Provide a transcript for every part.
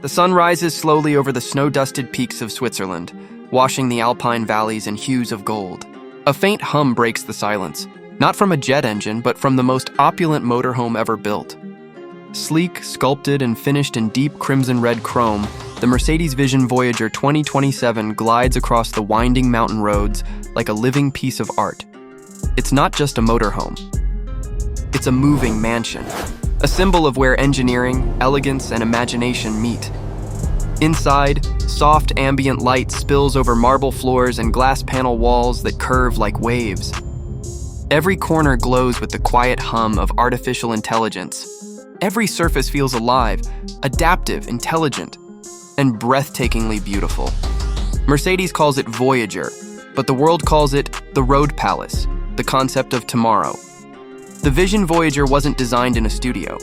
The sun rises slowly over the snow-dusted peaks of Switzerland, washing the alpine valleys in hues of gold. A faint hum breaks the silence, not from a jet engine, but from the most opulent motorhome ever built. Sleek, sculpted, and finished in deep crimson-red chrome, the Mercedes Vision Voyager 2027 glides across the winding mountain roads like a living piece of art. It's not just a motorhome. It's a moving mansion, a symbol of where engineering, elegance, and imagination meet. Inside, soft ambient light spills over marble floors and glass panel walls that curve like waves. Every corner glows with the quiet hum of artificial intelligence. Every surface feels alive, adaptive, intelligent, and breathtakingly beautiful. Mercedes calls it Voyager, but the world calls it the Road Palace, the concept of tomorrow. The Vision Voyager wasn't designed in a studio.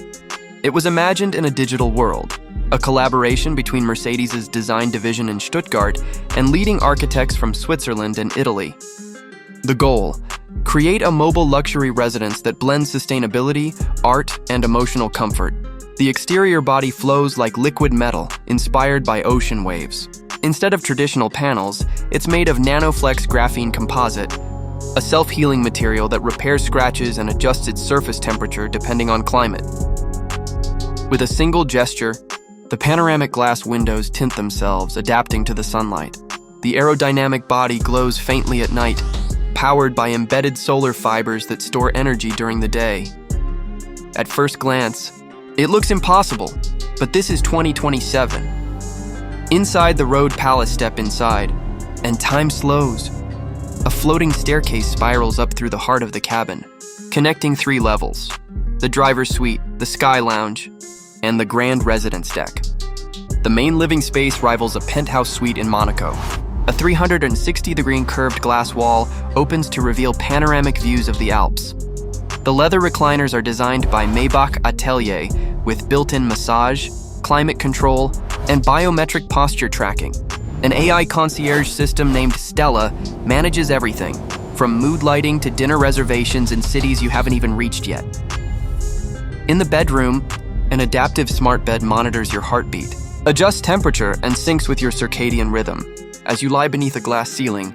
It was imagined in a digital world, a collaboration between Mercedes' design division in Stuttgart and leading architects from Switzerland and Italy. The goal: create a mobile luxury residence that blends sustainability, art, and emotional comfort. The exterior body flows like liquid metal, inspired by ocean waves. Instead of traditional panels, it's made of nanoflex graphene composite, a self-healing material that repairs scratches and adjusts its surface temperature depending on climate. With a single gesture, the panoramic glass windows tint themselves, adapting to the sunlight. The aerodynamic body glows faintly at night, powered by embedded solar fibers that store energy during the day. At first glance, it looks impossible, but this is 2027. Inside the Road Palace, step inside, and time slows. A floating staircase spirals up through the heart of the cabin, connecting 3 levels: the driver's suite, the sky lounge, and the grand residence deck. The main living space rivals a penthouse suite in Monaco. A 360-degree curved glass wall opens to reveal panoramic views of the Alps. The leather recliners are designed by Maybach Atelier with built-in massage, climate control, and biometric posture tracking. An AI concierge system named Stella manages everything, from mood lighting to dinner reservations in cities you haven't even reached yet. In the bedroom, an adaptive smart bed monitors your heartbeat, adjusts temperature, and syncs with your circadian rhythm. As you lie beneath a glass ceiling,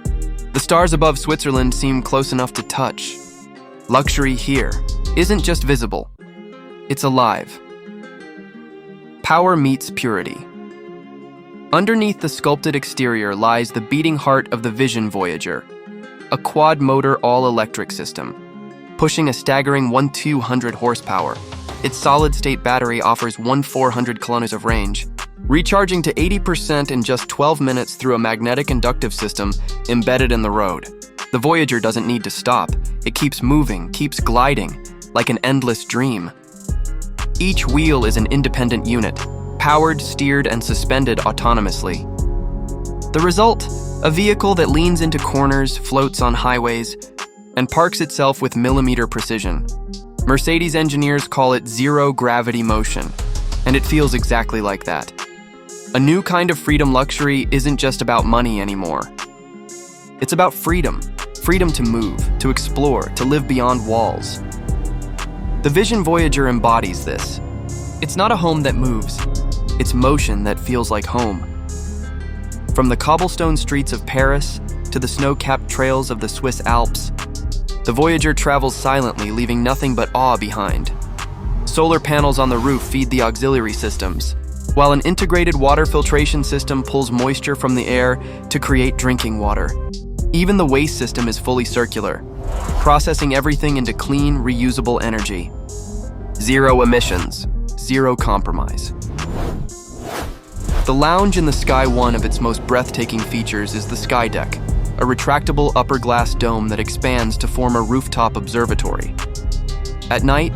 the stars above Switzerland seem close enough to touch. Luxury here isn't just visible, it's alive. Power meets purity. Underneath the sculpted exterior lies the beating heart of the Vision Voyager, a quad-motor all-electric system, pushing a staggering 1,200 horsepower. Its solid-state battery offers 1,400 kilometers of range, recharging to 80% in just 12 minutes through a magnetic inductive system embedded in the road. The Voyager doesn't need to stop. It keeps moving, keeps gliding, like an endless dream. Each wheel is an independent unit, powered, steered, and suspended autonomously. The result? A vehicle that leans into corners, floats on highways, and parks itself with millimeter precision. Mercedes engineers call it zero-gravity motion, and it feels exactly like that. A new kind of freedom luxury isn't just about money anymore. It's about freedom. Freedom to move, to explore, to live beyond walls. The Vision Voyager embodies this. It's not a home that moves. It's motion that feels like home. From the cobblestone streets of Paris to the snow-capped trails of the Swiss Alps, the Voyager travels silently, leaving nothing but awe behind. Solar panels on the roof feed the auxiliary systems, while an integrated water filtration system pulls moisture from the air to create drinking water. Even the waste system is fully circular, processing everything into clean, reusable energy. Zero emissions, zero compromise. The lounge in the Sky, one of its most breathtaking features, is the Sky Deck, a retractable upper glass dome that expands to form a rooftop observatory. At night,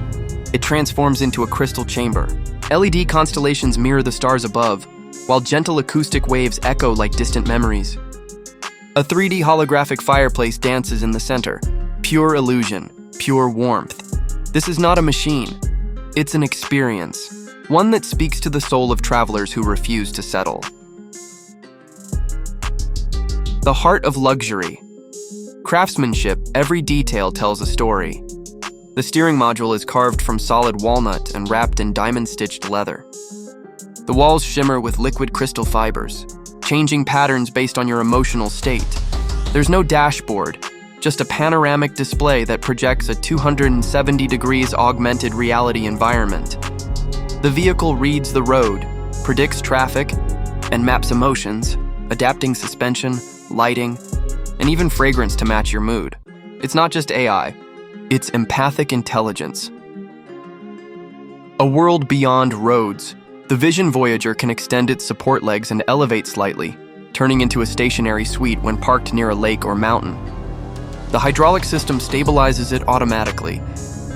it transforms into a crystal chamber. LED constellations mirror the stars above, while gentle acoustic waves echo like distant memories. A 3D holographic fireplace dances in the center. Pure illusion, pure warmth. This is not a machine. It's an experience, one that speaks to the soul of travelers who refuse to settle. The heart of luxury. Craftsmanship, every detail tells a story. The steering module is carved from solid walnut and wrapped in diamond-stitched leather. The walls shimmer with liquid crystal fibers, changing patterns based on your emotional state. There's no dashboard, just a panoramic display that projects a 270 degrees augmented reality environment. The vehicle reads the road, predicts traffic, and maps emotions, adapting suspension, lighting, and even fragrance to match your mood. It's not just AI, it's empathic intelligence. A world beyond roads, the Vision Voyager can extend its support legs and elevate slightly, turning into a stationary suite when parked near a lake or mountain. The hydraulic system stabilizes it automatically,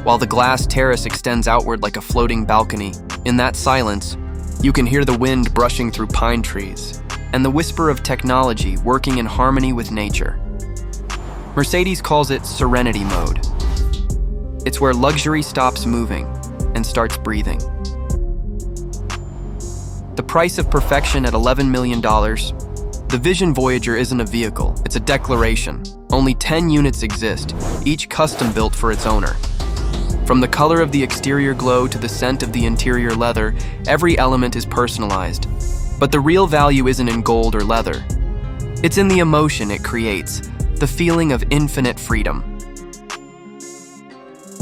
while the glass terrace extends outward like a floating balcony. In that silence, you can hear the wind brushing through pine trees, and the whisper of technology working in harmony with nature. Mercedes calls it Serenity Mode. It's where luxury stops moving and starts breathing. The price of perfection at $11 million, the Vision Voyager isn't a vehicle, it's a declaration. Only 10 units exist, each custom-built for its owner. From the color of the exterior glow to the scent of the interior leather, every element is personalized. But the real value isn't in gold or leather. It's in the emotion it creates, the feeling of infinite freedom.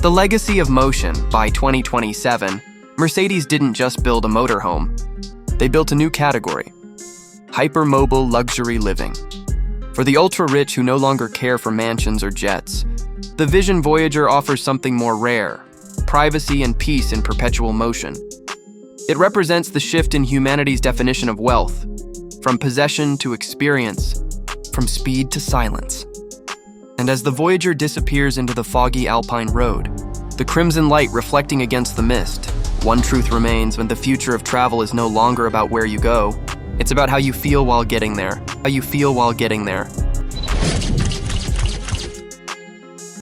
The legacy of motion. By 2027, Mercedes didn't just build a motorhome. They built a new category: hypermobile luxury living. For the ultra-rich who no longer care for mansions or jets, the Vision Voyager offers something more rare: privacy and peace in perpetual motion. It represents the shift in humanity's definition of wealth, from possession to experience, from speed to silence. And as the Voyager disappears into the foggy alpine road, the crimson light reflecting against the mist, one truth remains: when the future of travel is no longer about where you go, it's about how you feel while getting there. How you feel while getting there.